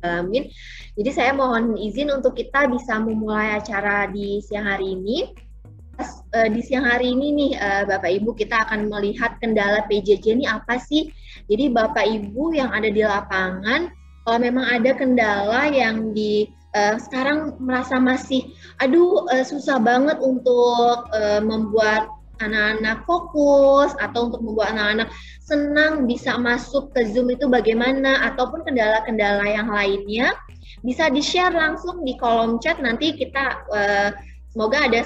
Alamin. Jadi saya mohon izin untuk kita bisa memulai acara di siang hari ini. Di siang hari ini nih Bapak Ibu, kita akan melihat kendala PJJ ini apa sih. Jadi Bapak Ibu yang ada di lapangan, kalau memang ada kendala yang sekarang merasa masih susah banget untuk membuat anak-anak fokus atau untuk membuat anak-anak senang bisa masuk ke Zoom itu bagaimana, ataupun kendala-kendala yang lainnya bisa di-share langsung di kolom chat. Nanti kita semoga ada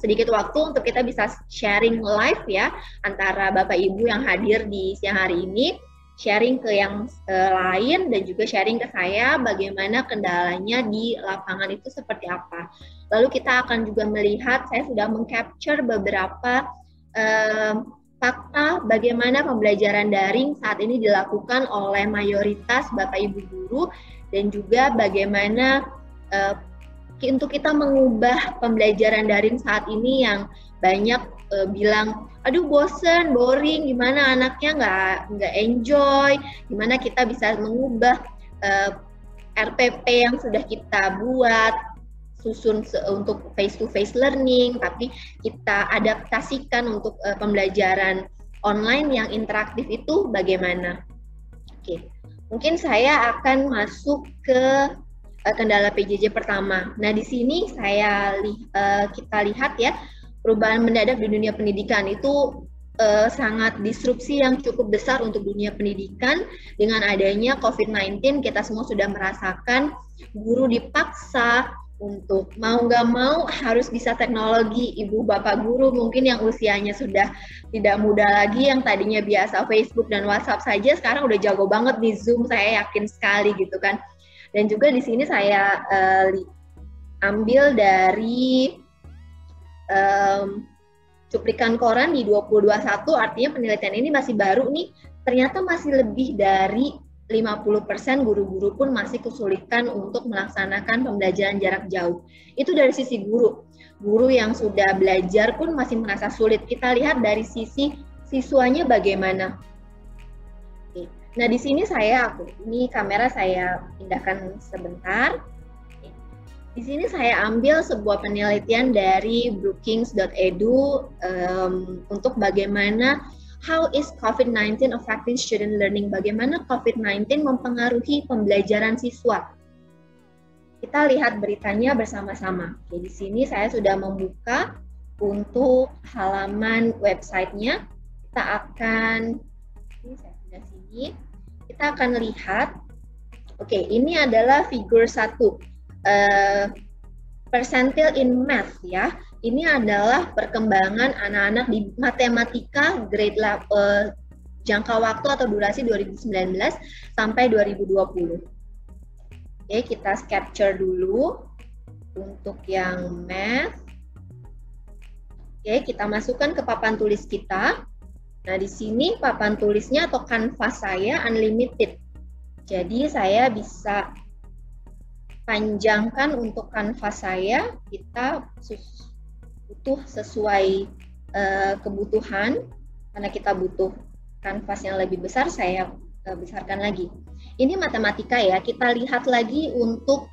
sedikit waktu untuk kita bisa sharing live ya, antara Bapak Ibu yang hadir di siang hari ini, sharing ke yang lain, dan juga sharing ke saya bagaimana kendalanya di lapangan itu seperti apa. Lalu kita akan juga melihat, saya sudah mengcapture beberapa fakta bagaimana pembelajaran daring saat ini dilakukan oleh mayoritas Bapak Ibu guru, dan juga bagaimana untuk kita mengubah pembelajaran daring saat ini yang banyak bilang, aduh bosen, boring, gimana anaknya nggak enjoy, gimana kita bisa mengubah RPP yang sudah kita buat, susun untuk face-to-face learning, tapi kita adaptasikan untuk pembelajaran online yang interaktif itu bagaimana. Oke, mungkin saya akan masuk ke kendala PJJ pertama. Nah, di sini kita lihat ya, perubahan mendadak di dunia pendidikan itu sangat disrupsi yang cukup besar untuk dunia pendidikan. Dengan adanya COVID-19, kita semua sudah merasakan guru dipaksa untuk mau nggak mau harus bisa teknologi. Ibu bapak guru mungkin yang usianya sudah tidak muda lagi, yang tadinya biasa Facebook dan WhatsApp saja, sekarang udah jago banget di Zoom, saya yakin sekali gitu kan. Dan juga di sini saya ambil dari cuplikan koran di 2021, artinya penelitian ini masih baru nih, ternyata masih lebih dari 50% guru-guru pun masih kesulitan untuk melaksanakan pembelajaran jarak jauh. Itu dari sisi guru. Guru yang sudah belajar pun masih merasa sulit. Kita lihat dari sisi siswanya bagaimana. Nah, di sini ini kamera saya pindahkan sebentar. Di sini saya ambil sebuah penelitian dari brookings.edu untuk bagaimana how is COVID-19 affecting student learning, bagaimana COVID-19 mempengaruhi pembelajaran siswa. Kita lihat beritanya bersama-sama. Oke, di sini saya sudah membuka untuk halaman websitenya. Kita akan lihat, oke, ini adalah figur 1, percentile in math ya. Ini adalah perkembangan anak-anak di matematika grade jangka waktu atau durasi 2019 sampai 2020. Oke, kita capture dulu untuk yang math. Oke, kita masukkan ke papan tulis kita. Nah, di sini papan tulisnya atau kanvas saya unlimited. Jadi saya bisa panjangkan untuk kanvas saya, kita butuh sesuai kebutuhan. Karena kita butuh kanvas yang lebih besar, saya besarkan lagi. Ini matematika ya, kita lihat lagi untuk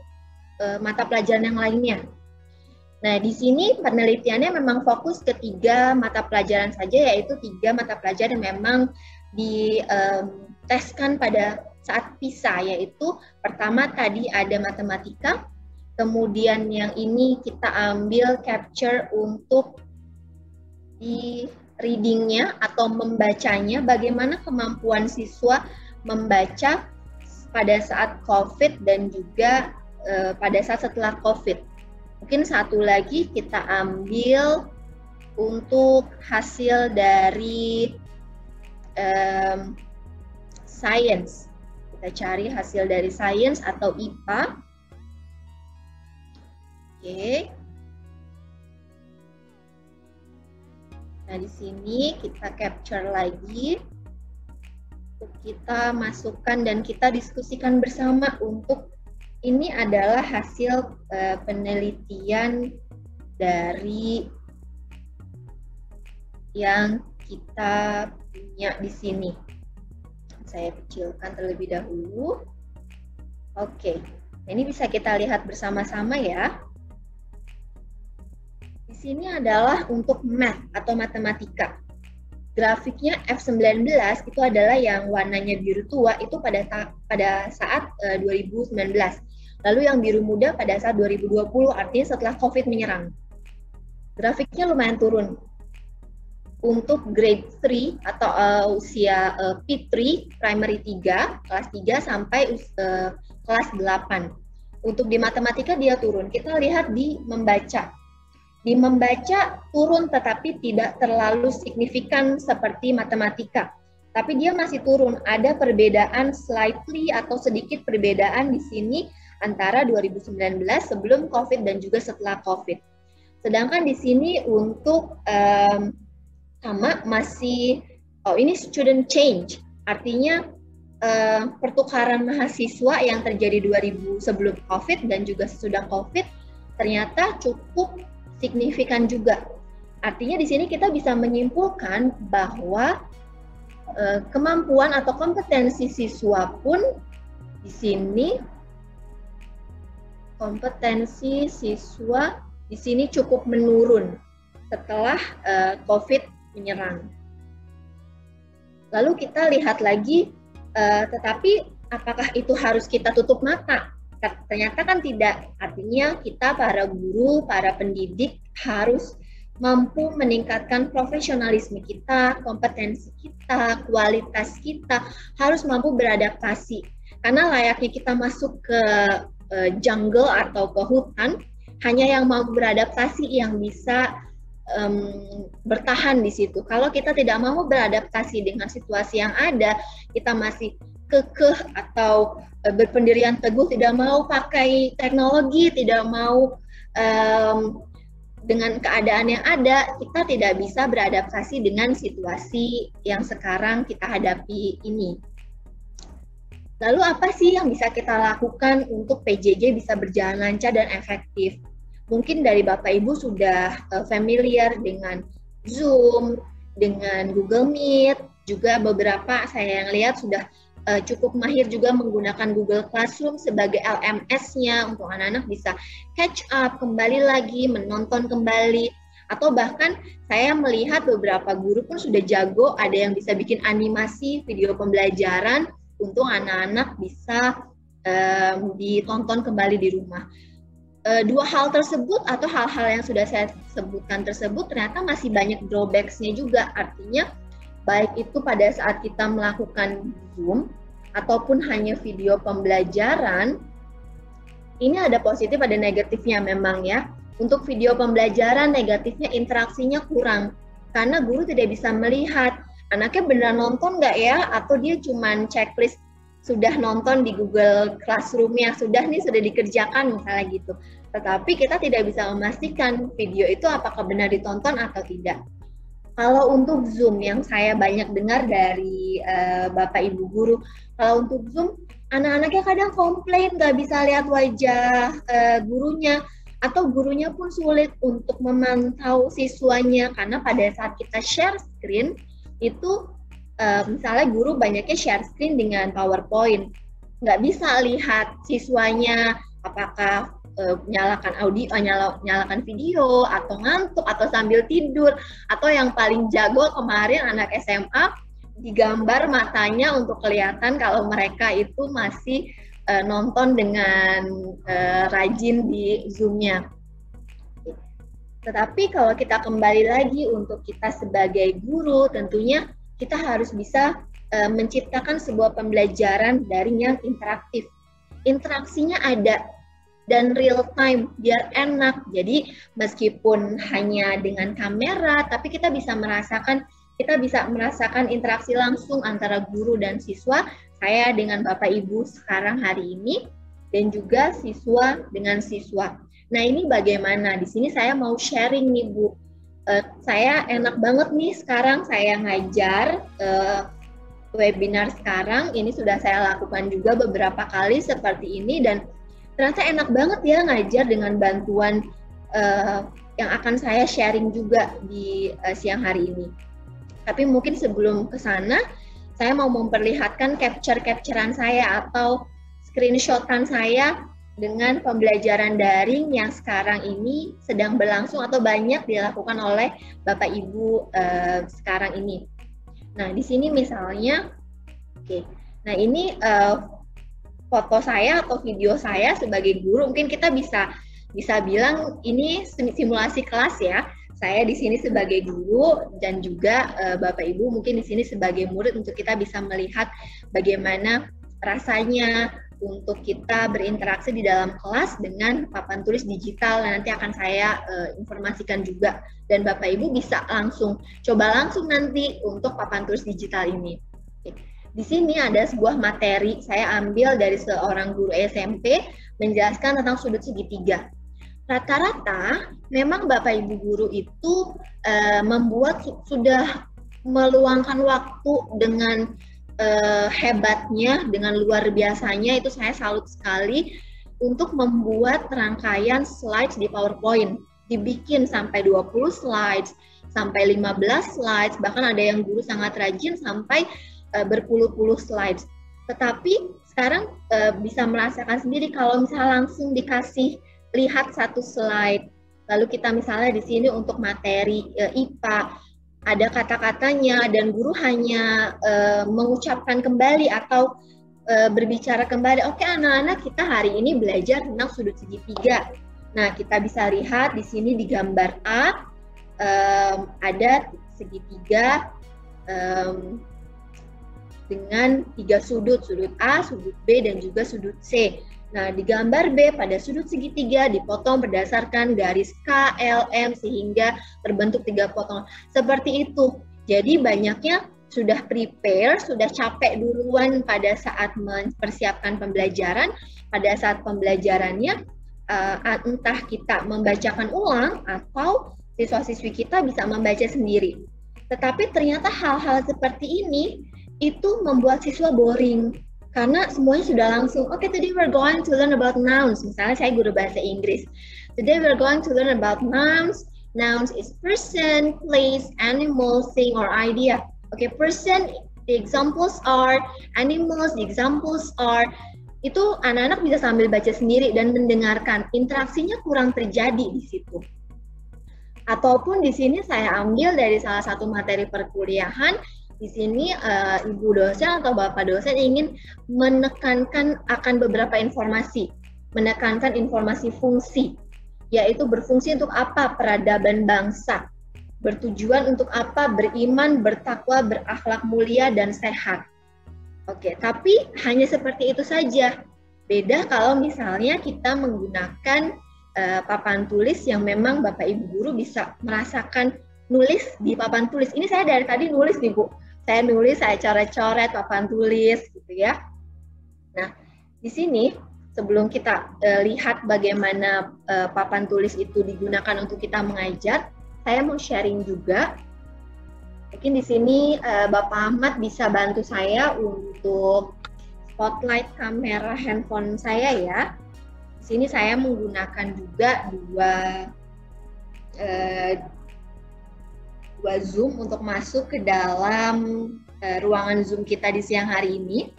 mata pelajaran yang lainnya. Nah, di sini penelitiannya memang fokus ke 3 mata pelajaran saja, yaitu 3 mata pelajaran yang memang diteskan pada saat PISA, yaitu pertama tadi ada matematika, kemudian yang ini kita ambil capture untuk di readingnya atau membacanya, bagaimana kemampuan siswa membaca pada saat COVID dan juga pada saat setelah COVID. Mungkin satu lagi kita ambil untuk hasil dari science. Kita cari hasil dari science atau IPA. Oke. Nah, di sini kita capture lagi. Kita masukkan dan kita diskusikan bersama untuk ini adalah hasil penelitian dari yang kita punya di sini. Saya kecilkan terlebih dahulu. Oke, ini bisa kita lihat bersama-sama ya. Di sini adalah untuk math atau matematika. Grafiknya F19 itu adalah yang warnanya biru tua itu pada saat 2019. Lalu yang biru muda pada saat 2020, artinya setelah COVID menyerang. Grafiknya lumayan turun. Untuk grade 3 atau usia P3, primary 3, kelas 3 sampai kelas 8. Untuk di matematika dia turun. Kita lihat di membaca. Di membaca turun tetapi tidak terlalu signifikan seperti matematika. Tapi dia masih turun. Ada perbedaan slightly atau sedikit perbedaan di sini antara 2019 sebelum COVID dan juga setelah COVID. Sedangkan di sini untuk sama masih, ini student change, artinya pertukaran mahasiswa yang terjadi 2000 sebelum COVID dan juga sesudah COVID ternyata cukup signifikan juga. Artinya di sini kita bisa menyimpulkan bahwa kemampuan atau kompetensi siswa pun di sini kompetensi siswa di sini cukup menurun setelah COVID menyerang. Lalu kita lihat lagi, tetapi apakah itu harus kita tutup mata? Ternyata kan tidak. Artinya kita para guru, para pendidik harus mampu meningkatkan profesionalisme kita, kompetensi kita, kualitas kita, harus mampu beradaptasi. Karena layaknya kita masuk ke jungle atau ke hutan, hanya yang mampu beradaptasi yang bisa bertahan di situ. Kalau kita tidak mau beradaptasi dengan situasi yang ada, kita masih kekeh atau berpendirian teguh, tidak mau pakai teknologi, tidak mau dengan keadaan yang ada, kita tidak bisa beradaptasi dengan situasi yang sekarang kita hadapi ini. Lalu apa sih yang bisa kita lakukan untuk PJJ bisa berjalan lancar dan efektif? Mungkin dari Bapak Ibu sudah familiar dengan Zoom, dengan Google Meet, juga beberapa saya yang lihat sudah cukup mahir juga menggunakan Google Classroom sebagai LMS-nya untuk anak-anak bisa catch up, kembali lagi, menonton kembali, atau bahkan saya melihat beberapa guru pun sudah jago, ada yang bisa bikin animasi video pembelajaran untuk anak-anak bisa ditonton kembali di rumah. Dua hal tersebut atau hal-hal yang sudah saya sebutkan tersebut ternyata masih banyak drawbacks-nya juga. Artinya baik itu pada saat kita melakukan Zoom ataupun hanya video pembelajaran, ini ada positif ada negatifnya memang ya. Untuk video pembelajaran negatifnya interaksinya kurang karena guru tidak bisa melihat anaknya benar nonton nggak ya, atau dia cuman checklist sudah nonton di Google Classroom yang sudah dikerjakan misalnya gitu. Tetapi kita tidak bisa memastikan video itu apakah benar ditonton atau tidak. Kalau untuk Zoom yang saya banyak dengar dari Bapak Ibu guru, kalau untuk Zoom anak-anaknya kadang komplain nggak bisa lihat wajah gurunya, atau gurunya pun sulit untuk memantau siswanya karena pada saat kita share screen itu misalnya guru banyaknya share screen dengan PowerPoint, nggak bisa lihat siswanya apakah nyalakan audio, nyalakan video, atau ngantuk, atau sambil tidur, atau yang paling jago kemarin anak SMA digambar matanya untuk kelihatan kalau mereka itu masih nonton dengan rajin di Zoom-nya. Tetapi kalau kita kembali lagi untuk kita sebagai guru, tentunya kita harus bisa menciptakan sebuah pembelajaran daring yang interaktif. Interaksinya ada dan real time biar enak. Jadi meskipun hanya dengan kamera, tapi kita bisa merasakan interaksi langsung antara guru dan siswa, saya dengan Bapak Ibu sekarang hari ini, dan juga siswa dengan siswa. Nah ini bagaimana? Di sini saya mau sharing nih Bu. Saya enak banget nih sekarang saya ngajar webinar sekarang. Ini sudah saya lakukan juga beberapa kali seperti ini dan ternyata enak banget ya ngajar dengan bantuan yang akan saya sharing juga di siang hari ini. Tapi mungkin sebelum ke sana, saya mau memperlihatkan capture-capturean saya atau screenshotan saya dengan pembelajaran daring yang sekarang ini sedang berlangsung atau banyak dilakukan oleh Bapak Ibu sekarang ini. Nah, di sini misalnya, oke. Nah, ini foto saya atau video saya sebagai guru. Mungkin kita bisa bilang ini simulasi kelas ya. Saya di sini sebagai guru dan juga Bapak Ibu mungkin di sini sebagai murid untuk kita bisa melihat bagaimana rasanya untuk kita berinteraksi di dalam kelas dengan papan tulis digital. Nanti akan saya informasikan juga dan Bapak Ibu bisa coba langsung nanti untuk papan tulis digital ini. Oke. Di sini ada sebuah materi saya ambil dari seorang guru SMP menjelaskan tentang sudut segitiga. Rata-rata memang Bapak Ibu guru itu sudah meluangkan waktu dengan hebatnya, dengan luar biasanya, itu saya salut sekali untuk membuat rangkaian slides di PowerPoint. Dibikin sampai 20 slides, sampai 15 slides, bahkan ada yang guru sangat rajin sampai berpuluh-puluh slides. Tetapi sekarang bisa merasakan sendiri kalau misalnya langsung dikasih lihat satu slide, lalu kita misalnya di sini untuk materi IPA, ada kata-katanya dan guru hanya mengucapkan kembali atau berbicara kembali, oke anak-anak kita hari ini belajar tentang sudut segitiga. Nah, kita bisa lihat di sini di gambar A, ada segitiga dengan 3 sudut A, sudut B, dan juga sudut C. Nah, di gambar B pada sudut segitiga dipotong berdasarkan garis K, L, M sehingga terbentuk 3 potongan. Seperti itu. Jadi banyaknya sudah prepare, sudah capek duluan pada saat mempersiapkan pembelajaran. Pada saat pembelajarannya entah kita membacakan ulang atau siswa-siswi kita bisa membaca sendiri. Tetapi ternyata hal-hal seperti ini itu membuat siswa boring. Karena semuanya sudah langsung, okay, today we're going to learn about nouns. Misalnya saya guru bahasa Inggris. Today we're going to learn about nouns. Nouns is person, place, animal, thing, or idea. Okay, person, the examples are, animals, the examples are. Itu anak-anak bisa sambil baca sendiri dan mendengarkan. Interaksinya kurang terjadi di situ. Ataupun di sini saya ambil dari salah satu materi perkuliahan. Di sini ibu dosen atau bapak dosen ingin menekankan akan beberapa informasi, menekankan informasi fungsi, yaitu berfungsi untuk apa? Peradaban bangsa, bertujuan untuk apa? Beriman, bertakwa, berakhlak mulia, dan sehat. Oke, tapi hanya seperti itu saja. Beda kalau misalnya kita menggunakan papan tulis yang memang Bapak Ibu guru bisa merasakan nulis di papan tulis. Ini saya dari tadi nulis nih Bu. Saya nulis, saya coret-coret papan tulis gitu ya. Nah, di sini sebelum kita lihat bagaimana papan tulis itu digunakan untuk kita mengajar, saya mau sharing juga. Mungkin di sini Bapak Ahmad bisa bantu saya untuk spotlight kamera handphone saya ya. Di sini saya menggunakan juga dua Zoom untuk masuk ke dalam ruangan Zoom kita di siang hari ini.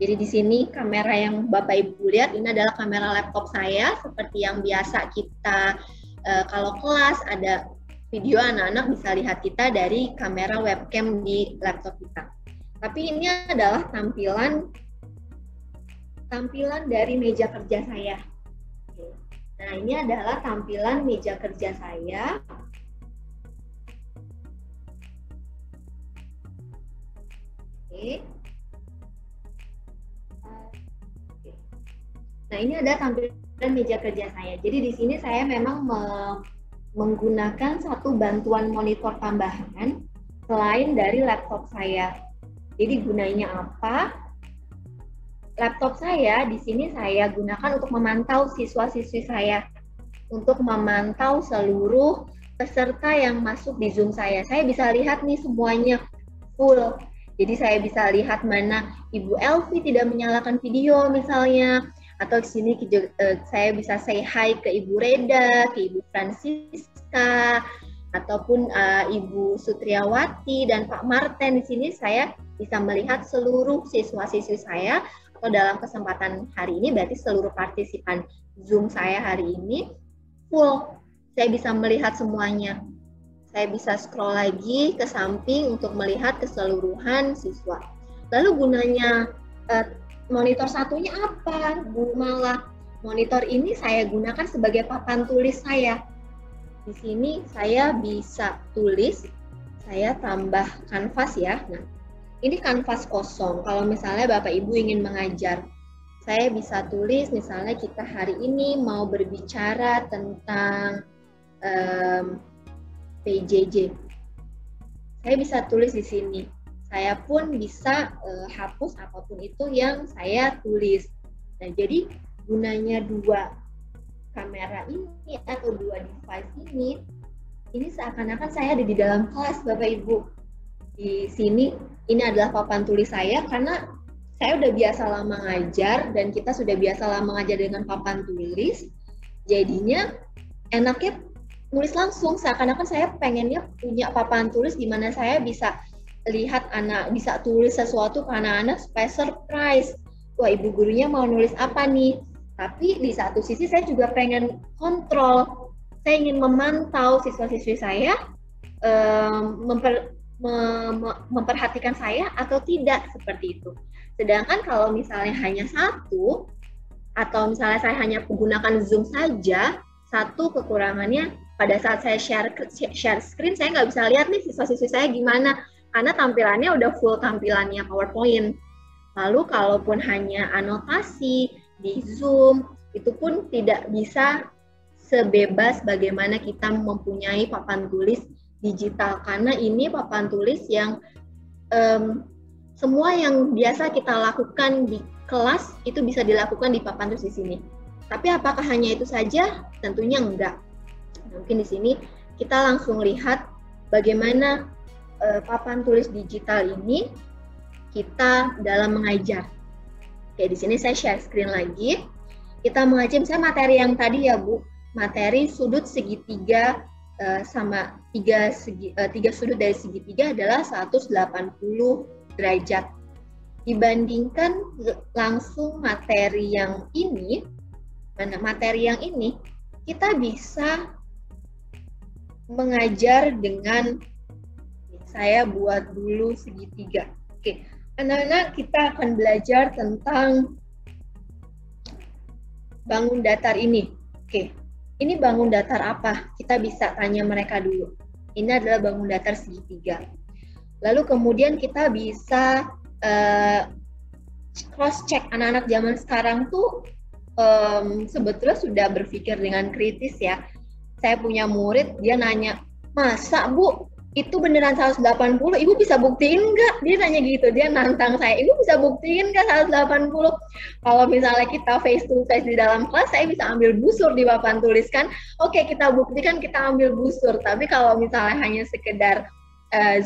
Jadi di sini kamera yang Bapak Ibu lihat ini adalah kamera laptop saya, seperti yang biasa kita kalau kelas ada video anak-anak bisa lihat kita dari kamera webcam di laptop kita. Tapi ini adalah tampilan dari meja kerja saya. Nah, ini adalah tampilan meja kerja saya. Nah, ini ada tampilan meja kerja saya. Jadi di sini saya memang menggunakan satu bantuan monitor tambahan selain dari laptop saya. Jadi gunanya apa? Laptop saya di sini saya gunakan untuk memantau siswa-siswi saya, untuk memantau seluruh peserta yang masuk di Zoom saya. Saya bisa lihat nih semuanya full. Jadi saya bisa lihat mana Ibu Elvi tidak menyalakan video misalnya, atau di sini saya bisa say hi ke Ibu Reda, ke Ibu Francisca, ataupun Ibu Sutriawati dan Pak Marten. Di sini saya bisa melihat seluruh siswa-siswi saya atau dalam kesempatan hari ini berarti seluruh partisipan Zoom saya hari ini full. Saya bisa melihat semuanya. Saya bisa scroll lagi ke samping untuk melihat keseluruhan siswa. Lalu gunanya monitor satunya apa, Bu Mala? Monitor ini saya gunakan sebagai papan tulis saya. Di sini saya bisa tulis, saya tambah kanvas ya. Nah, ini kanvas kosong. Kalau misalnya Bapak Ibu ingin mengajar, saya bisa tulis misalnya kita hari ini mau berbicara tentang PJJ. Saya bisa tulis di sini. Saya pun bisa hapus apapun itu yang saya tulis. Nah, jadi gunanya dua kamera ini atau dua device ini seakan-akan saya ada di dalam kelas, Bapak Ibu. Di sini ini adalah papan tulis saya karena saya udah biasa lama ngajar dan kita sudah biasa lama ngajar dengan papan tulis. Jadinya enaknya nulis langsung, seakan-akan saya pengennya punya papan tulis di mana saya bisa lihat anak, bisa tulis sesuatu ke anak-anak supaya surprise. Wah, ibu gurunya mau nulis apa nih? Tapi di satu sisi saya juga pengen kontrol. Saya ingin memantau siswa-siswi saya memperhatikan saya atau tidak, seperti itu. Sedangkan kalau misalnya hanya satu, atau misalnya saya hanya menggunakan Zoom saja, satu kekurangannya pada saat saya share screen, saya nggak bisa lihat nih siswa-siswi saya gimana, karena tampilannya udah full tampilannya PowerPoint. Lalu kalaupun hanya anotasi di Zoom, itu pun tidak bisa sebebas bagaimana kita mempunyai papan tulis digital, karena ini papan tulis yang semua yang biasa kita lakukan di kelas itu bisa dilakukan di papan tulis di sini. Tapi apakah hanya itu saja? Tentunya enggak. Mungkin di sini kita langsung lihat bagaimana papan tulis digital ini kita dalam mengajar. Oke, di sini saya share screen lagi. Kita mengajar misalnya materi yang tadi ya, Bu. Materi sudut segitiga sama tiga sudut dari segitiga adalah 180 derajat. Dibandingkan langsung materi yang ini, kita bisa mengajar dengan, saya buat dulu segitiga. Oke, anak-anak, kita akan belajar tentang bangun datar ini. Oke, ini bangun datar apa? Kita bisa tanya mereka dulu. Ini adalah bangun datar segitiga. Lalu kemudian kita bisa cross check. Anak-anak zaman sekarang tuh sebetulnya sudah berpikir dengan kritis ya. Saya punya murid, dia nanya, masa Bu, itu beneran 180? Ibu bisa buktiin nggak? Dia nanya gitu, dia nantang saya, ibu bisa buktiin nggak 180? Kalau misalnya kita face to face di dalam kelas, saya bisa ambil busur di papan tulis kan. Oke, kita buktikan, kita ambil busur. Tapi kalau misalnya hanya sekedar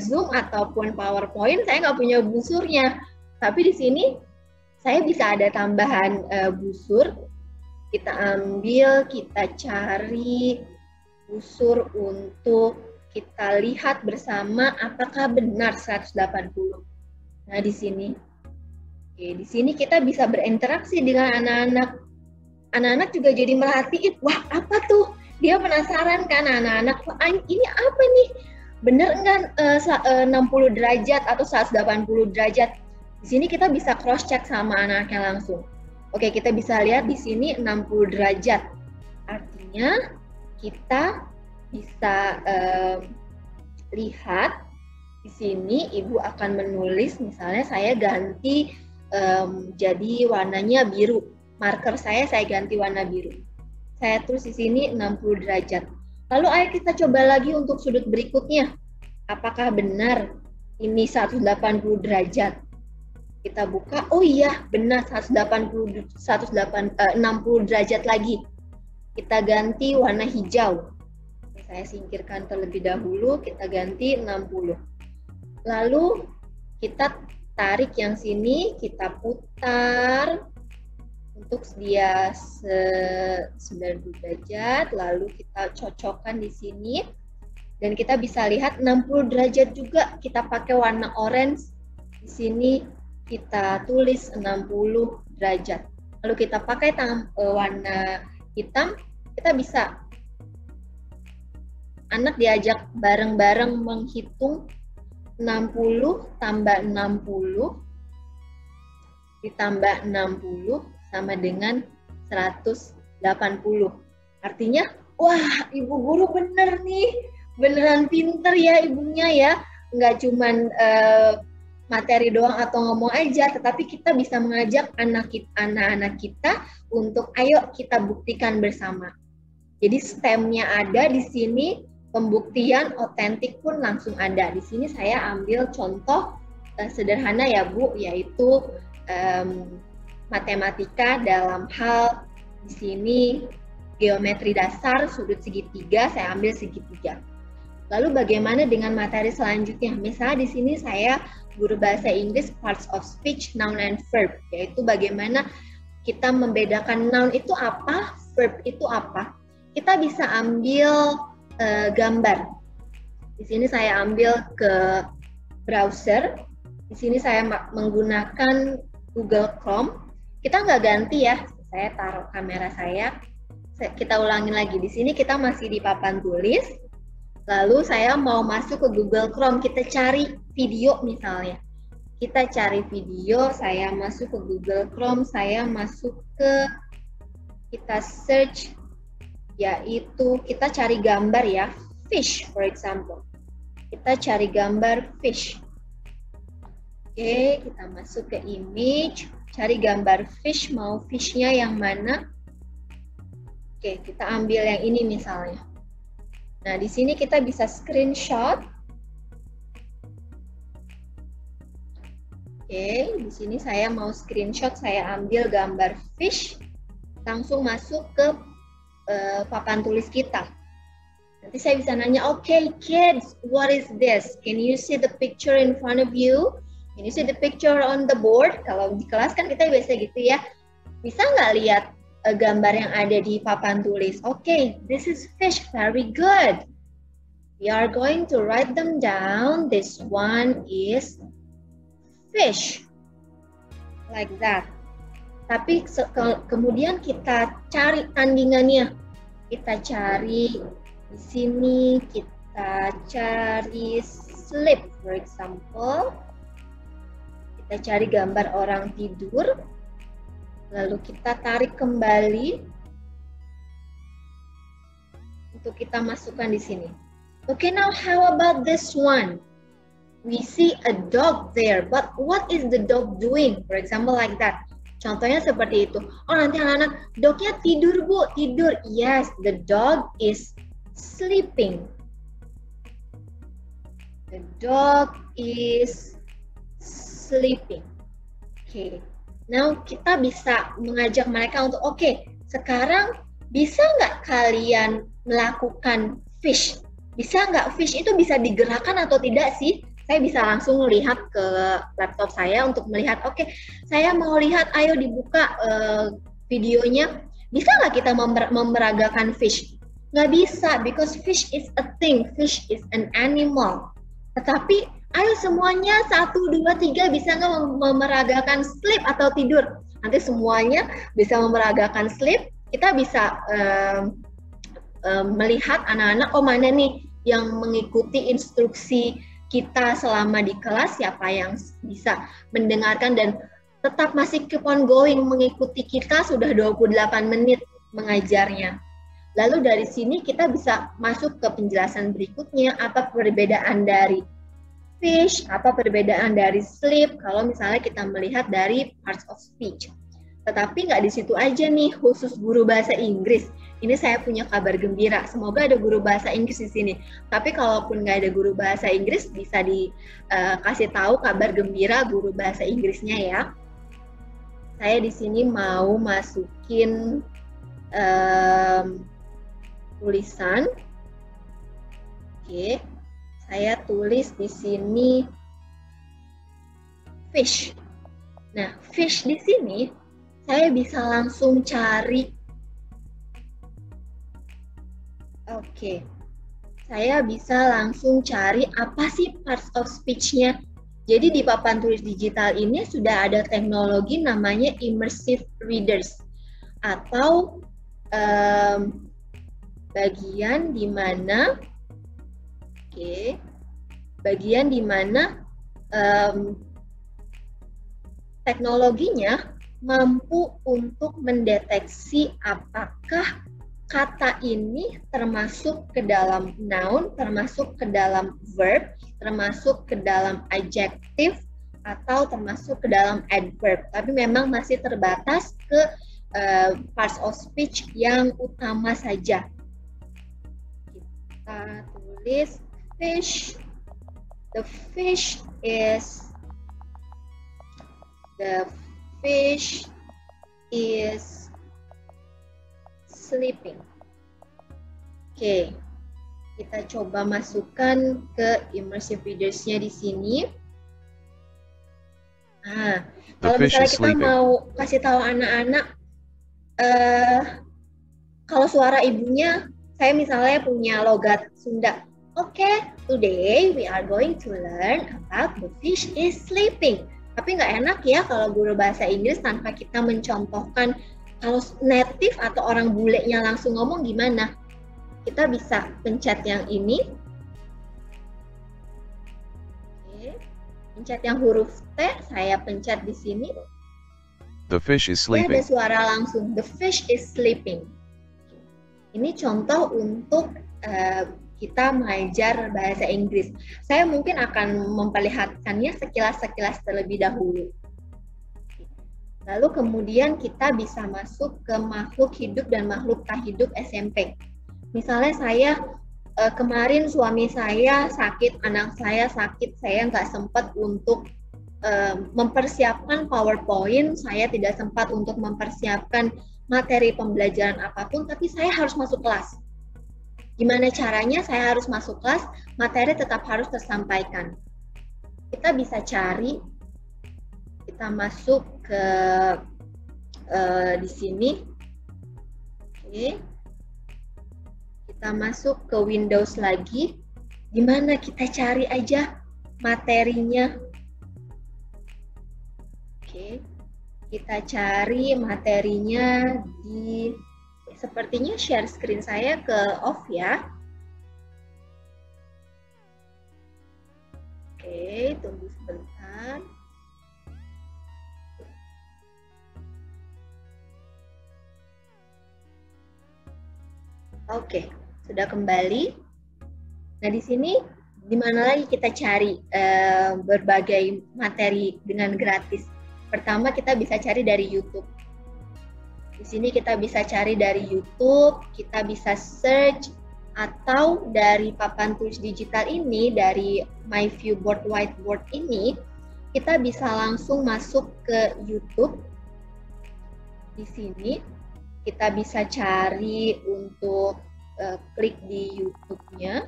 Zoom ataupun PowerPoint, saya nggak punya busurnya. Tapi di sini saya bisa ada tambahan busur. Kita ambil, kita cari busur untuk kita lihat bersama apakah benar 180. Nah, di sini. Oke, di sini kita bisa berinteraksi dengan anak-anak. Anak-anak juga jadi merhatiin, wah apa tuh? Dia penasaran kan anak-anak, ini apa nih? Bener nggak 60 derajat atau 180 derajat? Di sini kita bisa cross check sama anaknya langsung. Oke, kita bisa lihat di sini 60 derajat. Artinya kita bisa lihat di sini ibu akan menulis, misalnya saya ganti jadi warnanya biru. Marker saya ganti warna biru. Saya tulis di sini 60 derajat. Lalu ayo kita coba lagi untuk sudut berikutnya. Apakah benar ini 180 derajat? Kita buka, oh iya benar 60 derajat lagi. Kita ganti warna hijau. Saya singkirkan terlebih dahulu, kita ganti 60. Lalu kita tarik yang sini, kita putar untuk dia 90 derajat, lalu kita cocokkan di sini. Dan kita bisa lihat 60 derajat juga, kita pakai warna orange. Di sini kita tulis 60 derajat. Lalu kita pakai warna hitam, kita bisa anak diajak bareng-bareng menghitung 60 tambah 60 ditambah 60 sama dengan 180. Artinya, wah, ibu guru bener nih, beneran pinter ya ibunya ya. Nggak cuman materi doang atau ngomong aja, tetapi kita bisa mengajak anak-anak kita untuk ayo kita buktikan bersama. Jadi STEM-nya ada di sini, pembuktian otentik pun langsung ada. Di sini saya ambil contoh sederhana ya Bu, yaitu matematika dalam hal di sini geometri dasar sudut segitiga, saya ambil segitiga. Lalu bagaimana dengan materi selanjutnya? Misalnya di sini saya guru bahasa Inggris parts of speech, noun and verb, yaitu bagaimana kita membedakan noun itu apa, verb itu apa. Kita bisa ambil gambar. Di sini saya ambil ke browser. Di sini saya menggunakan Google Chrome. Kita nggak ganti ya. Saya taruh kamera saya. Kita ulangin lagi. Di sini kita masih di papan tulis. Lalu saya mau masuk ke Google Chrome. Kita cari video misalnya. Kita cari video. Saya masuk ke Google Chrome. Saya masuk ke kita search. Yaitu kita cari gambar ya, fish for example. Kita cari gambar fish. Oke, kita masuk ke image, cari gambar fish, mau fishnya yang mana? Oke, kita ambil yang ini misalnya. Nah, di sini kita bisa screenshot. Oke, di sini saya mau screenshot, saya ambil gambar fish, langsung masuk ke papan tulis kita. Nanti saya bisa nanya, okay, kids, what is this? Can you see the picture in front of you? Can you see the picture on the board? Kalau di kelas kan kita biasa gitu ya. Bisa nggak lihat gambar yang ada di papan tulis? Okay, this is fish, very good. We are going to write them down. This one is fish. Like that. Tapi kemudian kita cari tandingannya. Kita cari di sini, kita cari sleep, for example. Kita cari gambar orang tidur. Lalu kita tarik kembali untuk kita masukkan di sini. Okay, now how about this one? We see a dog there, but what is the dog doing? For example, like that. Contohnya seperti itu. Oh, nanti anak-anak, dognya tidur Bu, tidur. Yes, the dog is sleeping. The dog is sleeping. Okay. Now, kita bisa mengajak mereka untuk, okay, sekarang bisa nggak kalian melakukan fish? Bisa nggak fish itu bisa digerakkan atau tidak sih? Saya bisa langsung melihat ke laptop saya untuk melihat, oke, saya mau lihat, ayo dibuka videonya. Bisa nggak kita memeragakan fish? Nggak bisa, because fish is a thing, fish is an animal. Tetapi, ayo semuanya 1, 2, 3 bisa nggak memeragakan sleep atau tidur? Nanti semuanya bisa memeragakan sleep, kita bisa melihat anak-anak, oh mana nih yang mengikuti instruksi kita selama di kelas, siapa yang bisa mendengarkan dan tetap masih keep on going mengikuti kita sudah 28 menit mengajarnya. Lalu dari sini kita bisa masuk ke penjelasan berikutnya, apa perbedaan dari fish, apa perbedaan dari sleep, kalau misalnya kita melihat dari parts of speech. Tetapi nggak di situ aja nih, khusus guru bahasa Inggris. Ini saya punya kabar gembira, semoga ada guru bahasa Inggris di sini. Tapi kalaupun nggak ada guru bahasa Inggris, bisa dikasih tahu kabar gembira guru bahasa Inggrisnya ya. Saya di sini mau masukin tulisan. Oke, saya tulis di sini fish. Nah, fish di sini saya bisa langsung cari. Oke, saya bisa langsung cari apa sih parts of speech-nya. Jadi di papan tulis digital ini sudah ada teknologi namanya immersive readers, atau bagian di mana teknologinya mampu untuk mendeteksi apakah kata ini termasuk ke dalam noun, termasuk ke dalam verb, termasuk ke dalam adjective, atau termasuk ke dalam adverb. Tapi memang masih terbatas ke parts of speech yang utama saja. Kita tulis fish. The fish is sleeping. Oke, kita coba masukkan ke immersive readers-nya di sini. Nah, kalau misalnya kita mau kasih tahu anak-anak, kalau suara ibunya, saya misalnya punya logat Sunda. Oke, today we are going to learn about the fish is sleeping. Tapi nggak enak ya kalau guru bahasa Inggris tanpa kita mencontohkan. Kalau native atau orang bulenya langsung ngomong gimana? Kita bisa pencet yang ini. Oke. Pencet yang huruf T, saya pencet di sini. The fish is sleeping. Ada suara langsung, the fish is sleeping. Ini contoh untuk kita mengajar bahasa Inggris. Saya mungkin akan memperlihatkannya sekilas-sekilas terlebih dahulu. Lalu kemudian kita bisa masuk ke makhluk hidup dan makhluk tak hidup SMP. Misalnya saya kemarin suami saya sakit, anak saya sakit, saya nggak sempat untuk mempersiapkan PowerPoint, saya tidak sempat untuk mempersiapkan materi pembelajaran apapun, tapi saya harus masuk kelas. Gimana caranya saya harus masuk kelas, materi tetap harus tersampaikan. Kita bisa cari, kita masuk ke di sini. Oke. Kita masuk ke Windows lagi. Gimana kita cari aja materinya. Oke. Kita cari materinya di, sepertinya share screen saya ke off ya. Oke, tunggu sebentar. Oke, sudah kembali. Nah, di sini di mana lagi kita cari berbagai materi dengan gratis? Pertama, kita bisa cari dari YouTube. Di sini kita bisa cari dari YouTube, kita bisa search, atau dari papan tulis digital ini, dari My Viewboard Whiteboard ini, kita bisa langsung masuk ke YouTube. Di sini kita bisa cari untuk klik di YouTube-nya.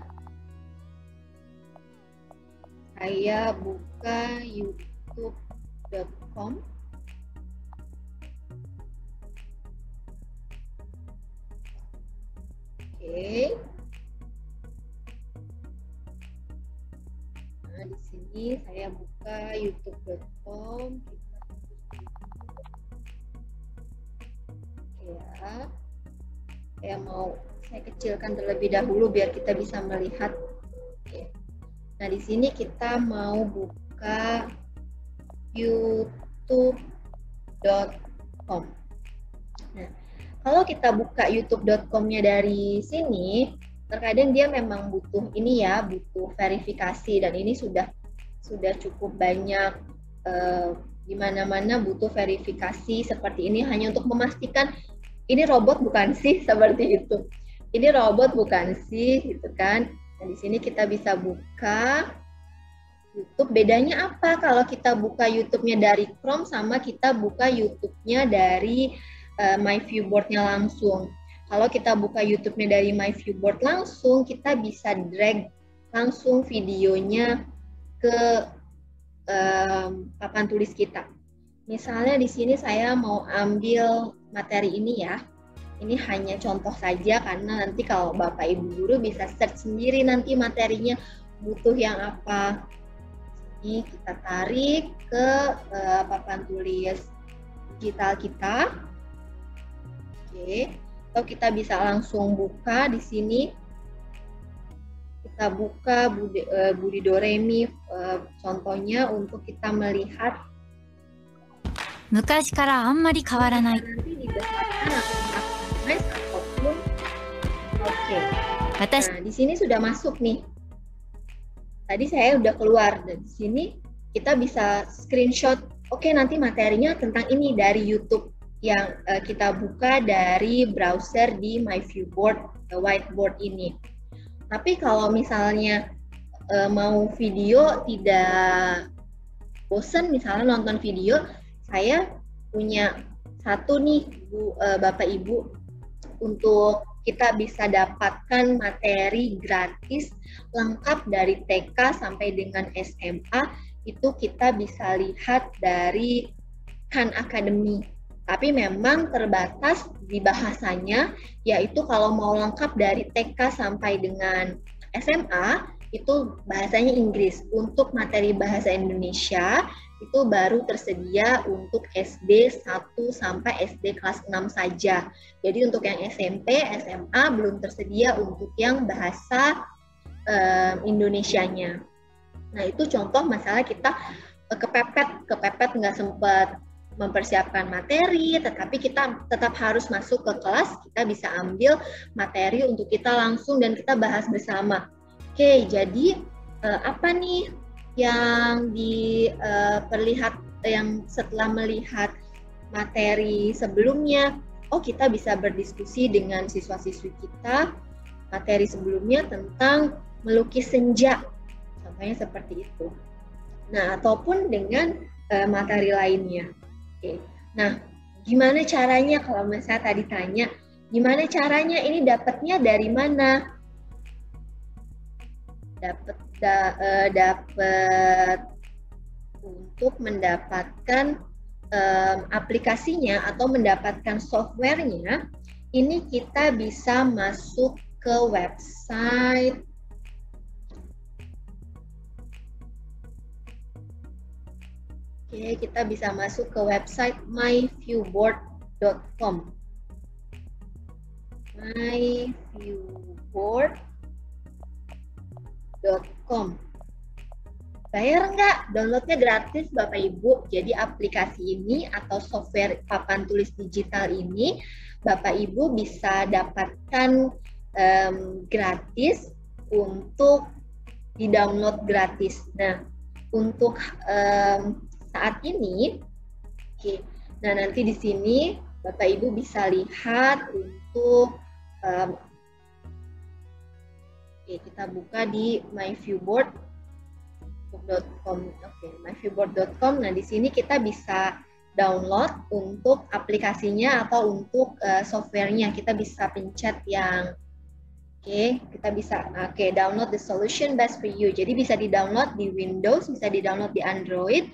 Saya buka youtube.com. Oke. Nah, di sini saya buka youtube.com. Ya. Saya kecilkan terlebih dahulu biar kita bisa melihat. Oke. Nah, di sini kita mau buka youtube.com. Nah, kalau kita buka youtube.com-nya dari sini, terkadang dia memang butuh ini ya, butuh verifikasi, dan ini sudah cukup banyak di mana-mana butuh verifikasi seperti ini hanya untuk memastikan ini robot bukan sih, seperti itu. Ini robot bukan sih, gitu kan. Nah, di sini kita bisa buka YouTube. Bedanya apa kalau kita buka YouTube-nya dari Chrome sama kita buka YouTube-nya dari My Viewboard-nya langsung. Kalau kita buka YouTube-nya dari My Viewboard langsung, kita bisa drag langsung videonya ke papan tulis kita. Misalnya di sini saya mau ambil materi ini ya. Ini hanya contoh saja karena nanti kalau Bapak Ibu guru bisa search sendiri nanti materinya butuh yang apa. Ini kita tarik ke papan tulis digital kita. Oke, atau kita bisa langsung buka di sini. Kita buka Budi Doremi contohnya untuk kita melihat. 昔からあんまり変わらない。 Nanti dibesarkan ataupun oke. Nah, di sini sudah masuk nih. Tadi saya udah keluar dan di sini kita bisa screenshot. Oke, nanti materinya tentang ini dari YouTube yang kita buka dari browser di MyViewBoard whiteboard ini. Tapi kalau misalnya mau video tidak bosen, misalnya nonton video, saya punya satu nih Bapak Ibu untuk kita bisa dapatkan materi gratis lengkap dari TK sampai dengan SMA. Itu kita bisa lihat dari Khan Academy. Tapi memang terbatas di bahasanya, yaitu kalau mau lengkap dari TK sampai dengan SMA, itu bahasanya Inggris. Untuk materi bahasa Indonesia, itu baru tersedia untuk SD 1 sampai SD kelas 6 saja. Jadi untuk yang SMP, SMA belum tersedia untuk yang bahasa Indonesianya. Nah, itu contoh masalah kita kepepet nggak sempat mempersiapkan materi, tetapi kita tetap harus masuk ke kelas, kita bisa ambil materi untuk kita langsung dan kita bahas bersama. Oke, jadi apa nih yang yang setelah melihat materi sebelumnya? Oh, kita bisa berdiskusi dengan siswa-siswi kita materi sebelumnya tentang melukis senja, contohnya seperti itu. Nah, ataupun dengan materi lainnya. Oke. Nah, gimana caranya kalau misalnya tadi tanya, gimana caranya ini dapatnya dari mana? Dapat untuk mendapatkan aplikasinya atau mendapatkan softwarenya, ini kita bisa masuk ke website kita bisa masuk ke website myviewboard.com. myviewboard.com. Bayar nggak? Downloadnya gratis Bapak Ibu. Jadi aplikasi ini atau software papan tulis digital ini Bapak Ibu bisa dapatkan gratis untuk di-download gratis. Nah, untuk saat ini, nah nanti di sini Bapak Ibu bisa lihat untuk kita buka di myviewboard.com. myviewboard.com. Nah, di sini kita bisa download untuk aplikasinya atau untuk softwarenya. Kita bisa pencet yang kita bisa download the solution best for you. Jadi bisa di-download di Windows, bisa di-download di Android,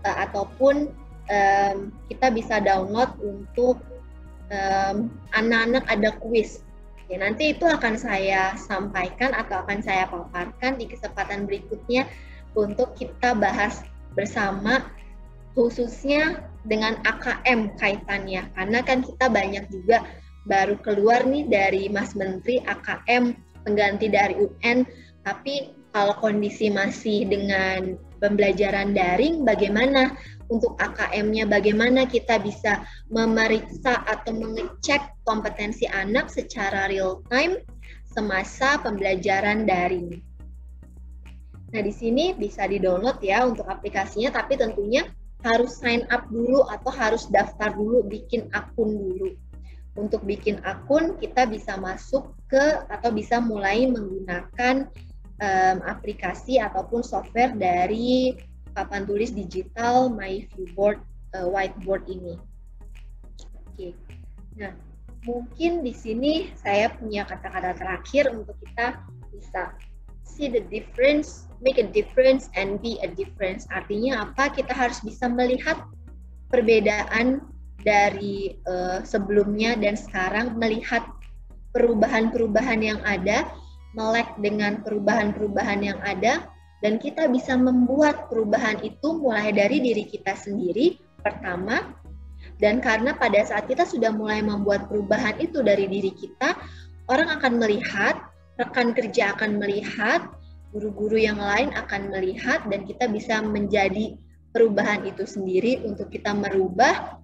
ataupun kita bisa download untuk anak-anak ada kuis. Nanti itu akan saya sampaikan atau akan saya paparkan di kesempatan berikutnya untuk kita bahas bersama, khususnya dengan AKM kaitannya. Karena kan kita banyak juga baru keluar nih dari Mas Menteri AKM pengganti dari UN, tapi kalau kondisi masih dengan pembelajaran daring, bagaimana untuk AKM-nya, bagaimana kita bisa memeriksa atau mengecek kompetensi anak secara real time semasa pembelajaran daring. Nah, di sini bisa di-download ya untuk aplikasinya, tapi tentunya harus sign up dulu atau harus daftar dulu, bikin akun dulu. Untuk bikin akun, kita bisa masuk ke atau bisa mulai menggunakan aplikasi ataupun software dari papan tulis digital MyViewBoard whiteboard ini. Nah, mungkin di sini saya punya kata-kata terakhir untuk kita bisa see the difference, make a difference, and be a difference. Artinya apa? Kita harus bisa melihat perbedaan dari sebelumnya dan sekarang, melihat perubahan-perubahan yang ada, melek dengan perubahan-perubahan yang ada, Dan kita bisa membuat perubahan itu mulai dari diri kita sendiri pertama. Dan karena pada saat kita sudah mulai membuat perubahan itu dari diri kita, orang akan melihat, rekan kerja akan melihat, guru-guru yang lain akan melihat, dan kita bisa menjadi perubahan itu sendiri untuk kita merubah,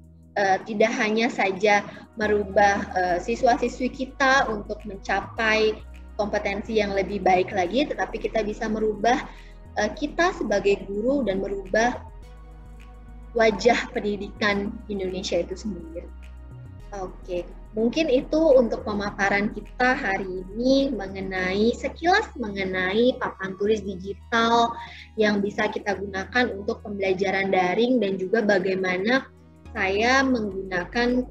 tidak hanya saja merubah siswa-siswi kita untuk mencapai kompetensi yang lebih baik lagi, tetapi kita bisa merubah kita sebagai guru dan merubah wajah pendidikan Indonesia itu sendiri. Oke, mungkin itu untuk pemaparan kita hari ini sekilas mengenai papan tulis digital yang bisa kita gunakan untuk pembelajaran daring, dan juga bagaimana saya menggunakan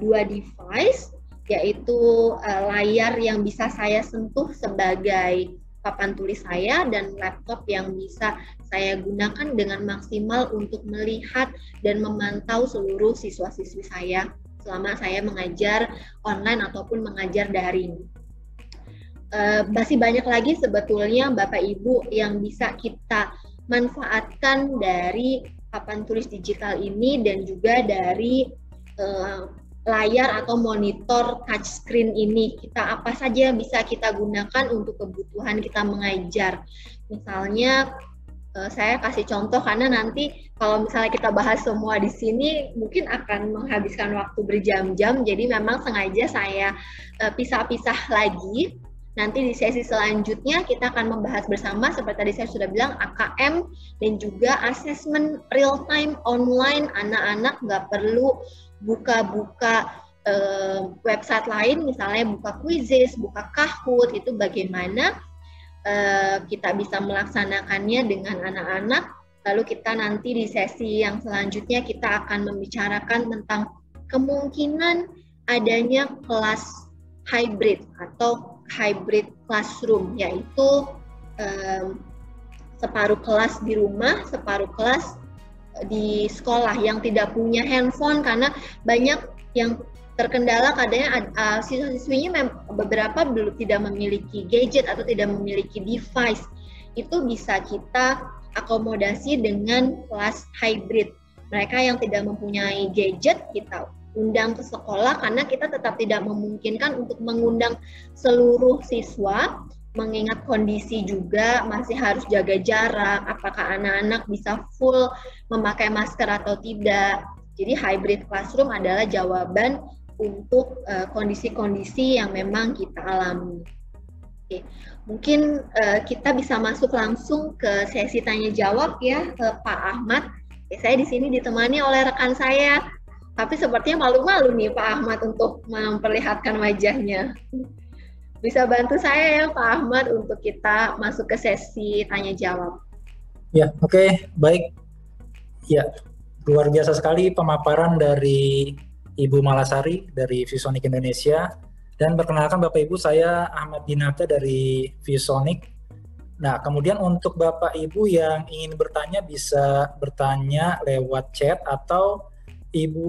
dua device, yaitu layar yang bisa saya sentuh sebagai papan tulis saya dan laptop yang bisa saya gunakan dengan maksimal untuk melihat dan memantau seluruh siswa-siswi saya selama saya mengajar online ataupun mengajar daring. Masih banyak lagi sebetulnya Bapak Ibu yang bisa kita manfaatkan dari papan tulis digital ini, dan juga dari layar atau monitor touchscreen ini. Apa saja bisa kita gunakan untuk kebutuhan kita mengajar. Misalnya saya kasih contoh, karena nanti kalau misalnya kita bahas semua di sini mungkin akan menghabiskan waktu berjam-jam, jadi memang sengaja saya pisah-pisah lagi. Nanti di sesi selanjutnya kita akan membahas bersama, seperti tadi saya sudah bilang, AKM dan juga assessment real time online. Anak-anak nggak perlu buka-buka website lain, misalnya buka Quizizz, buka Kahoot, itu bagaimana kita bisa melaksanakannya dengan anak-anak. Lalu kita nanti di sesi yang selanjutnya kita akan membicarakan tentang kemungkinan adanya kelas hybrid atau hybrid classroom, yaitu separuh kelas di rumah, separuh kelas di sekolah yang tidak punya handphone, karena banyak yang terkendala kadang siswa-siswinya beberapa belum tidak memiliki gadget atau tidak memiliki device. Itu bisa kita akomodasi dengan kelas hybrid. Mereka yang tidak mempunyai gadget kita undang ke sekolah, karena kita tetap tidak memungkinkan untuk mengundang seluruh siswa, mengingat kondisi juga masih harus jaga jarak, apakah anak-anak bisa full memakai masker atau tidak. Jadi hybrid classroom adalah jawaban untuk kondisi-kondisi yang memang kita alami. Oke, mungkin kita bisa masuk langsung ke sesi tanya jawab ya, ke Pak Ahmad. Saya di sini ditemani oleh rekan saya, tapi sepertinya malu-malu nih Pak Ahmad untuk memperlihatkan wajahnya. Bisa bantu saya ya Pak Ahmad untuk kita masuk ke sesi tanya jawab. Ya, oke, baik. Ya, luar biasa sekali pemaparan dari Ibu Malasari dari ViewSonic Indonesia. Dan perkenalkan Bapak Ibu, saya Ahmad Dinata dari ViewSonic. Nah, kemudian untuk Bapak Ibu yang ingin bertanya bisa bertanya lewat chat, atau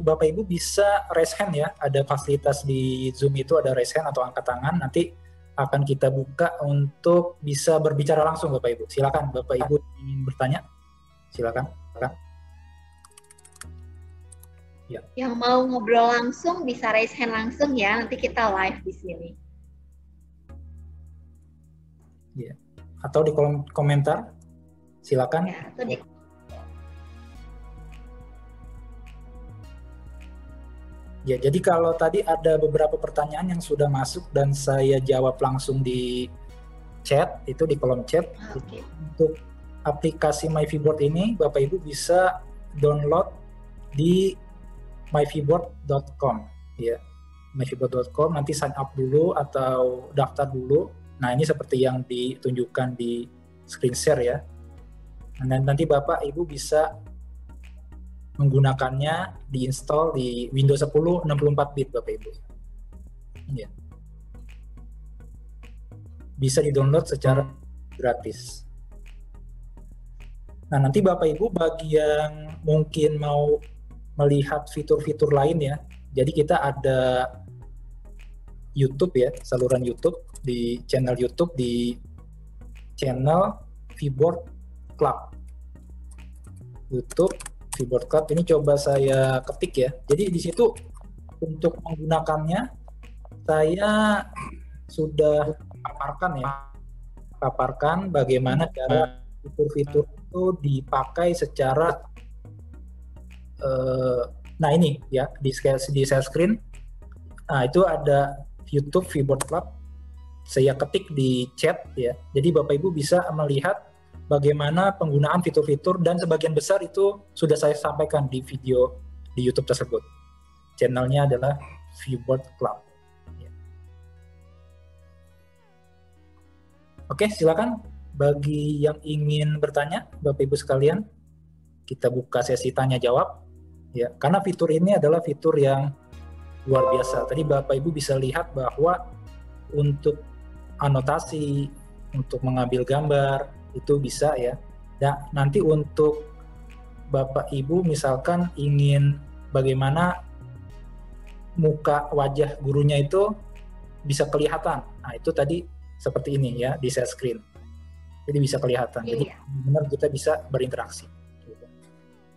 Bapak Ibu bisa raise hand ya. Ada fasilitas di Zoom itu, ada raise hand atau angkat tangan. Nanti akan kita buka untuk bisa berbicara langsung Bapak Ibu. Silakan Bapak Ibu ingin bertanya. Silakan. Ya. Yang mau ngobrol langsung bisa raise hand langsung ya, nanti kita live di sini. Ya. Atau di kolom komentar, silakan. Ya, atau di... Ya, jadi kalau tadi ada beberapa pertanyaan yang sudah masuk dan saya jawab langsung di chat, itu di kolom chat. Okay. Untuk aplikasi MyVboard ini, Bapak Ibu bisa download di myvboard.com ya. myvboard.com, nanti sign up dulu atau daftar dulu. Nah, ini seperti yang ditunjukkan di screen share ya. Dan nanti Bapak Ibu bisa menggunakannya diinstal di Windows 10 64 bit Bapak Ibu. Ya. Bisa di-download secara gratis. Nah, nanti Bapak Ibu bagi yang mungkin mau melihat fitur-fitur lain ya. Jadi kita ada YouTube ya, saluran YouTube, di channel YouTube di channel Vboard Club. YouTube Vboard Club ini coba saya ketik ya. Jadi di situ untuk menggunakannya saya sudah paparkan bagaimana cara fitur-fitur itu dipakai secara nah ini ya di share screen. Nah, itu ada YouTube Vboard Club. Saya ketik di chat ya. Jadi Bapak Ibu bisa melihat bagaimana penggunaan fitur-fitur, dan sebagian besar itu sudah saya sampaikan di video di YouTube tersebut. Channelnya adalah Vboard Club. Ya. Oke, silakan bagi yang ingin bertanya, Bapak Ibu sekalian, kita buka sesi tanya jawab. Ya, karena fitur ini adalah fitur yang luar biasa. Tadi Bapak Ibu bisa lihat bahwa untuk anotasi, untuk mengambil gambar, itu bisa ya. Nah, nanti untuk Bapak Ibu misalkan ingin bagaimana muka wajah gurunya itu bisa kelihatan. Nah, itu tadi seperti ini ya di share screen. Jadi bisa kelihatan. Iya. Jadi benar kita bisa berinteraksi.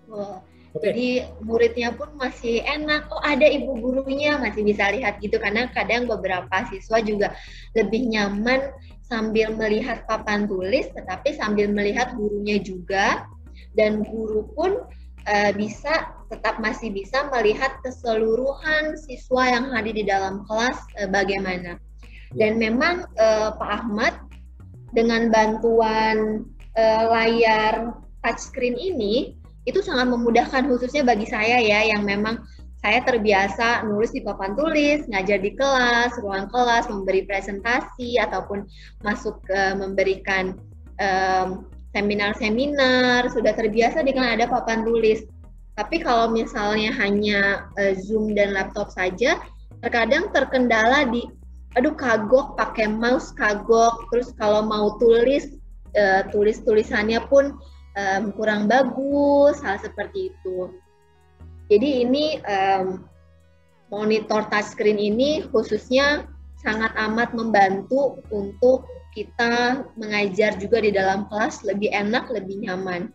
Wow. Oke. Jadi muridnya pun masih enak. Oh, ada ibu gurunya, masih bisa lihat gitu. Karena kadang beberapa siswa juga lebih nyaman sambil melihat papan tulis, tetapi sambil melihat gurunya juga. Dan guru pun masih bisa melihat keseluruhan siswa yang hadir di dalam kelas bagaimana. Dan memang Pak Ahmad, dengan bantuan layar touchscreen ini, itu sangat memudahkan khususnya bagi saya ya, yang memang saya terbiasa nulis di papan tulis, ngajar di kelas, ruang kelas, memberi presentasi, ataupun masuk memberikan seminar-seminar, sudah terbiasa dengan ada papan tulis. Tapi kalau misalnya hanya Zoom dan laptop saja, terkadang terkendala di, kagok, pakai mouse kagok, terus kalau mau tulisannya pun kurang bagus, hal seperti itu. Jadi ini monitor touchscreen ini khususnya sangat amat membantu untuk kita mengajar juga di dalam kelas lebih enak, lebih nyaman.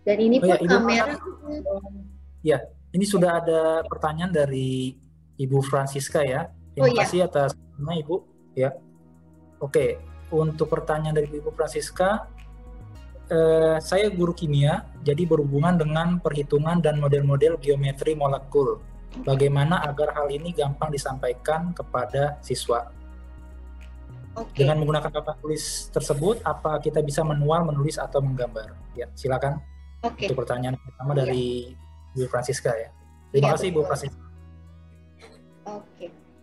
Dan ini pun kamera. Ya, ini sudah ada pertanyaan dari Ibu Francisca ya. Terima kasih atas Ibu. Ya, oke. Untuk pertanyaan dari Ibu Francisca, saya guru kimia, jadi berhubungan dengan perhitungan dan model-model geometri molekul. Bagaimana agar hal ini gampang disampaikan kepada siswa? Dengan menggunakan papan tulis tersebut, apa kita bisa manual, menulis, atau menggambar? Ya, silakan. Untuk pertanyaan pertama dari Ibu Francisca ya. Terima kasih Ibu Francisca.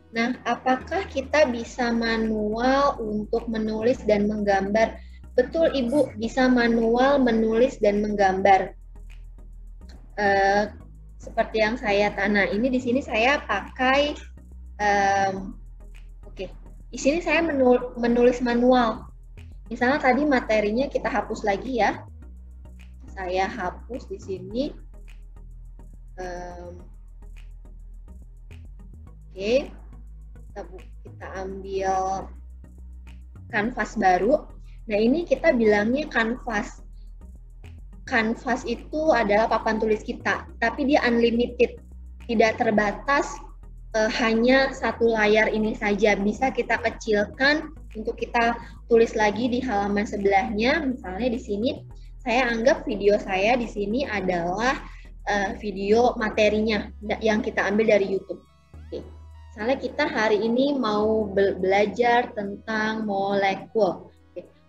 Nah, apakah kita bisa manual untuk menulis dan menggambar? Betul Ibu, bisa manual menulis dan menggambar. Seperti yang saya tanah ini di sini saya pakai, di sini saya menulis manual. Misalnya tadi materinya kita hapus lagi ya. Saya hapus di sini. Kita ambil kanvas baru. Nah, ini kita bilangnya kanvas. Kanvas itu adalah papan tulis kita, tapi dia unlimited, tidak terbatas hanya satu layar ini saja. Bisa kita kecilkan untuk kita tulis lagi di halaman sebelahnya. Misalnya di sini saya anggap video saya di sini adalah video materinya yang kita ambil dari YouTube. Misalnya kita hari ini mau belajar tentang molekul.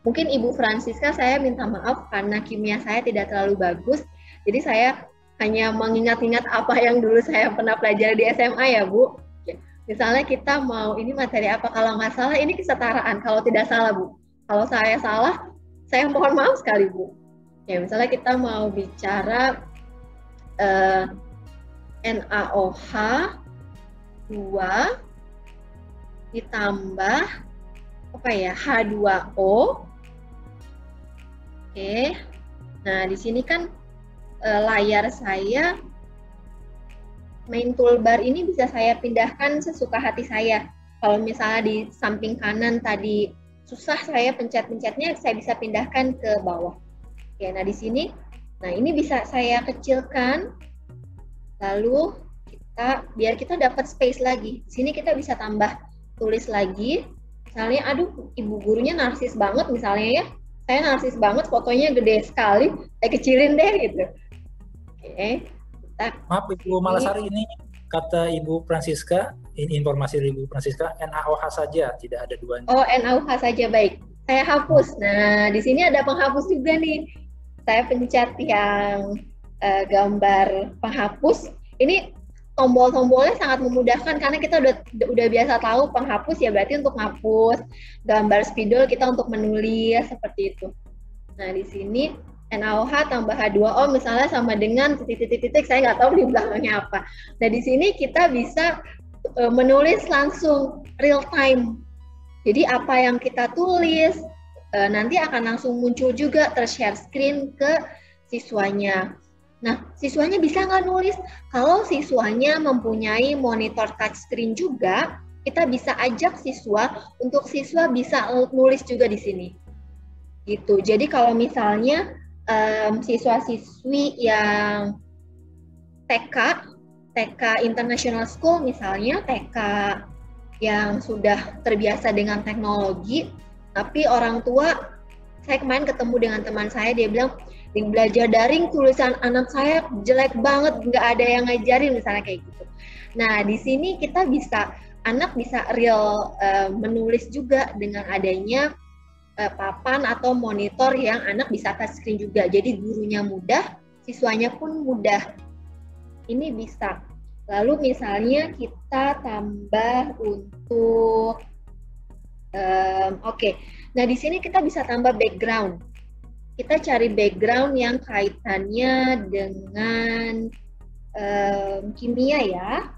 Mungkin Ibu Francisca, saya minta maaf karena kimia saya tidak terlalu bagus, jadi saya hanya mengingat-ingat apa yang dulu saya pernah pelajari di SMA ya Bu. Misalnya kita mau, ini materi apa, kalau nggak salah ini kesetaraan, kalau tidak salah Bu. Kalau saya salah, saya mohon maaf sekali Bu. Ya, misalnya kita mau bicara NaOH 2 ditambah H2O. Nah di sini kan layar saya, main toolbar ini bisa saya pindahkan sesuka hati saya. Kalau misalnya di samping kanan tadi susah saya pencet-pencetnya, saya bisa pindahkan ke bawah. Oke, nah di sini, nah ini bisa saya kecilkan, lalu biar kita dapat space lagi. Di sini kita bisa tambah tulis lagi, misalnya, aduh ibu gurunya narsis banget misalnya ya, saya narsis banget, fotonya gede sekali, saya kecilin deh gitu. Oke. Maaf Ibu Malasari, ini kata Ibu Francisca, ini informasi dari Ibu Francisca, NaOH saja, tidak ada duanya. Oh, NaOH saja, baik. Saya hapus. Nah, di sini ada penghapus juga nih. Saya pencet yang gambar penghapus. Ini tombol-tombolnya sangat memudahkan karena kita udah biasa tahu penghapus ya berarti untuk menghapus, gambar spidol kita untuk menulis seperti itu. Nah, di sini NaOH tambah H2O misalnya sama dengan titik-titik, saya nggak tahu di belakangnya apa. Nah, di sini kita bisa menulis langsung real time. Jadi apa yang kita tulis nanti akan langsung muncul juga ter-share screen ke siswanya. Nah, siswanya bisa nggak nulis? Kalau siswanya mempunyai monitor touchscreen juga, kita bisa ajak siswa untuk siswa bisa nulis juga di sini. Gitu. Jadi kalau misalnya siswa-siswi yang TK International School misalnya, TK yang sudah terbiasa dengan teknologi, tapi orang tua, saya kemarin ketemu dengan teman saya, dia bilang, di belajar daring tulisan anak saya jelek banget, nggak ada yang ngajarin, misalnya kayak gitu. Nah, di sini kita bisa, anak bisa real menulis juga dengan adanya papan atau monitor yang anak bisa touchscreen juga. Jadi gurunya mudah, siswanya pun mudah. Ini bisa. Lalu misalnya kita tambah untuk, oke. Nah di sini kita bisa tambah background. Kita cari background yang kaitannya dengan kimia ya.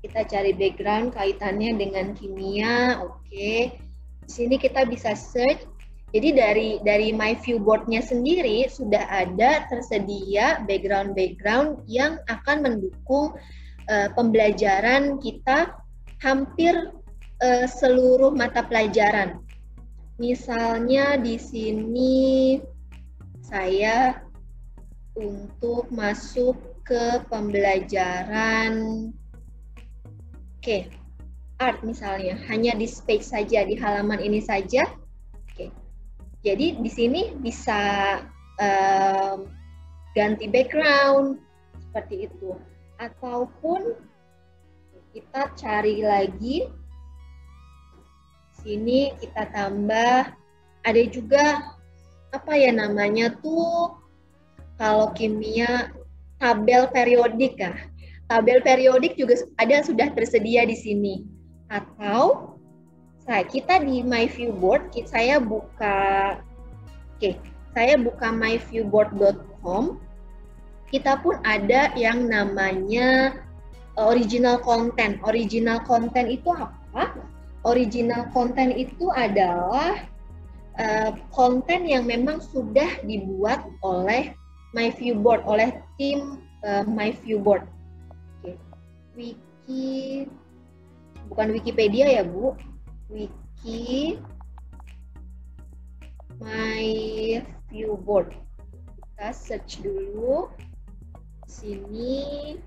Kita cari background kaitannya dengan kimia, oke. Di sini kita bisa search. Jadi dari My Viewboard-nya sendiri sudah ada tersedia background-background yang akan mendukung pembelajaran kita hampir seluruh mata pelajaran. Misalnya di sini saya untuk masuk ke pembelajaran art misalnya, hanya di page saja, di halaman ini saja. Jadi di sini bisa ganti background seperti itu, ataupun kita cari lagi. Sini kita tambah, ada juga apa ya namanya tuh kalau kimia, tabel periodik ya. Tabel periodik juga sudah tersedia di sini. Atau kita di My Viewboard, saya buka myviewboard.com. Kita pun ada yang namanya original content. Original content itu apa? Original content itu adalah konten yang memang sudah dibuat oleh My Viewboard, oleh tim My Viewboard. Bukan Wikipedia ya Bu, Wiki My Viewboard. Kita search dulu sini.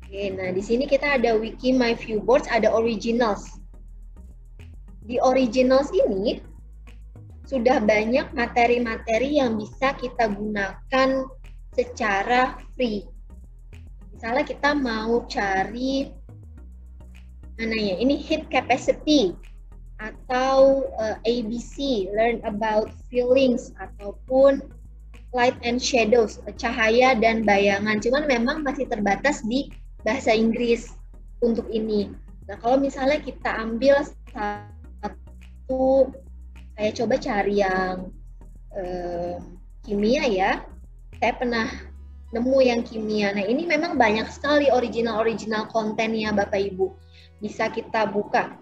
Oke, nah di sini kita ada Wiki My Viewboards, ada originals. Di originals ini sudah banyak materi-materi yang bisa kita gunakan secara free. Misalnya kita mau cari mana ya? Ini heat capacity atau ABC, learn about feelings, ataupun light and shadows, cahaya dan bayangan. Cuman memang masih terbatas di bahasa Inggris untuk ini. Nah, kalau misalnya kita ambil satu, saya coba cari yang kimia ya. Saya pernah nemu yang kimia. Nah, ini memang banyak sekali original kontennya Bapak Ibu. Bisa kita buka.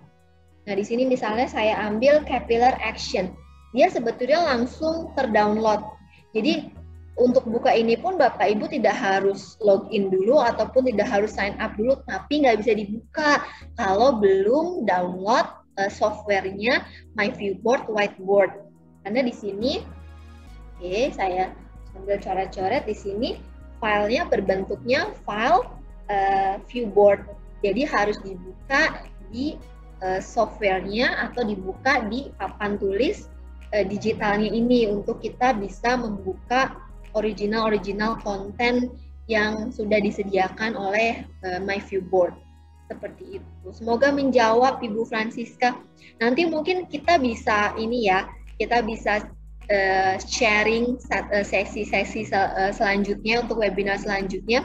Nah, di sini misalnya saya ambil capillary action. Dia sebetulnya langsung terdownload. Jadi untuk buka ini pun Bapak Ibu tidak harus login dulu ataupun tidak harus sign up dulu, tapi nggak bisa dibuka kalau belum download softwarenya MyViewBoard Whiteboard. Karena di sini, oke, saya sambil coret-coret di sini, filenya berbentuknya file viewboard. Jadi harus dibuka di softwarenya atau dibuka di papan tulis digitalnya ini untuk kita bisa membuka original konten yang sudah disediakan oleh MyViewBoard. Seperti itu. Semoga menjawab Ibu Francisca. Nanti mungkin kita bisa kita bisa sharing sesi-sesi selanjutnya untuk webinar selanjutnya.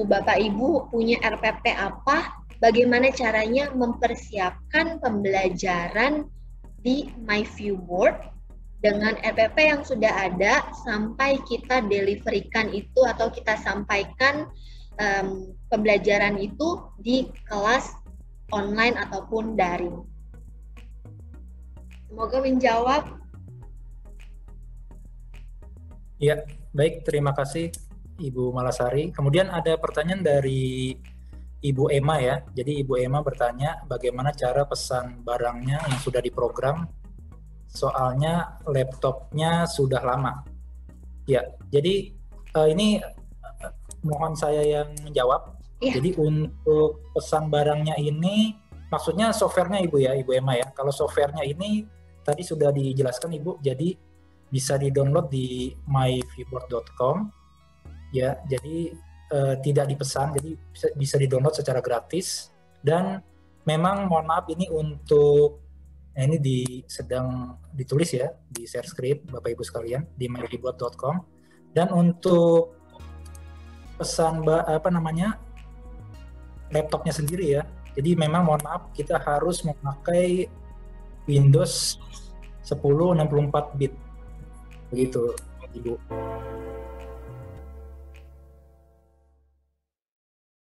Bapak Ibu punya RPP apa? Bagaimana caranya mempersiapkan pembelajaran di MyViewBoard dengan RPP yang sudah ada sampai kita deliverykan itu atau kita sampaikan pembelajaran itu di kelas online ataupun daring. Semoga menjawab. Ya, baik, terima kasih Ibu Malasari. Kemudian ada pertanyaan dari Ibu Emma ya. Jadi Ibu Emma bertanya bagaimana cara pesan barangnya yang sudah diprogram. Soalnya laptopnya sudah lama. Ya, jadi ini mohon saya yang menjawab. Iya. Jadi untuk pesan barangnya ini, maksudnya softwarenya Ibu ya, Ibu Emma ya. Kalau softwarenya ini tadi sudah dijelaskan Ibu, jadi bisa di-download di myviewboard.com. Ya, jadi tidak dipesan, jadi bisa di-download secara gratis. Dan memang mohon maaf ini untuk ini sedang ditulis ya di share script Bapak Ibu sekalian di myviewboard.com. Dan untuk pesan laptopnya sendiri ya. Jadi memang mohon maaf kita harus memakai Windows 10 64 bit. Begitu, Ibu.